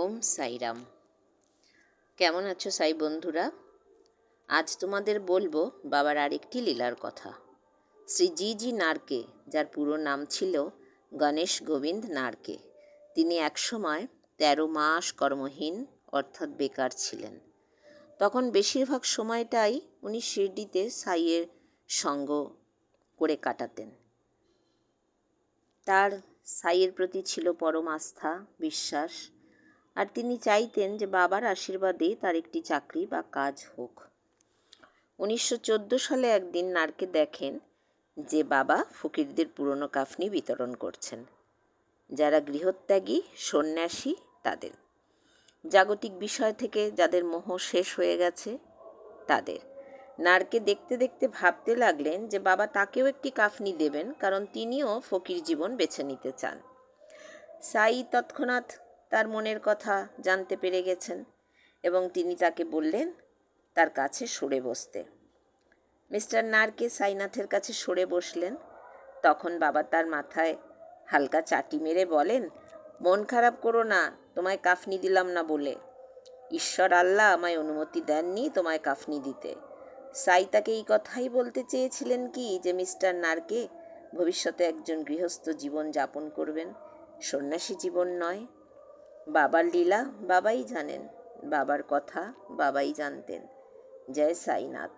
ওম সাইরাম। কেমন আছো সাই বন্ধুরা? আজ তোমাদের বলবো বাবার আরেকটি লীলার কথা। শ্রী জি জি নারকে, যার পুরো নাম ছিল গণেশ গোবিন্দ নারকে, তিনি একসময় ১৩ মাস কর্মহীন অর্থাৎ বেকার ছিলেন। তখন বেশিরভাগ সময়টাই উনি শিরডিতে সাইয়ের সঙ্গ করে কাটাতেন। তার সাইয়ের প্রতি ছিল পরম আস্থা, বিশ্বাস, আর তিনি চাইতেন যে বাবার আশীর্বাদে তার একটি চাকরি বা কাজ হোক। ১৯১৪ সালে একদিন নারকে দেখেন যে বাবা ফকিরদের পুরনো কাফনি বিতরণ করছেন, যারা গৃহত্যাগী সন্ন্যাসী তাদের, জাগতিক বিষয় থেকে যাদের মোহ শেষ হয়ে গেছে তাদের। নারকে দেখতে দেখতে ভাবতে লাগলেন যে বাবা তাকেও একটি কাফনি দেবেন, কারণ তিনিও ফকির জীবন বেছে নিতে চান। সাই তৎক্ষণাৎ তার মনের কথা জানতে পেরে গেছেন এবং তিনি তাকে বললেন তার কাছে সরে বসতে। মিস্টার নারকে সাইনাথের কাছে সরে বসলেন। তখন বাবা তার মাথায় হালকা চাটি মেরে বলেন, মন খারাপ করো না, তোমায় কাফনি দিলাম না বলে। ঈশ্বর আল্লাহ আমায় অনুমতি দেননি তোমায় কাফনি দিতে। সাই তাকে এই কথাই বলতে চেয়েছিলেন কি যে মিস্টার নারকে ভবিষ্যতে একজন গৃহস্থ জীবন যাপন করবেন, সন্ন্যাসী জীবন নয়। বাবার লীলা বাবাই জানেন, বাবার কথা বাবাই জানতেন। জয় সাইনাথ।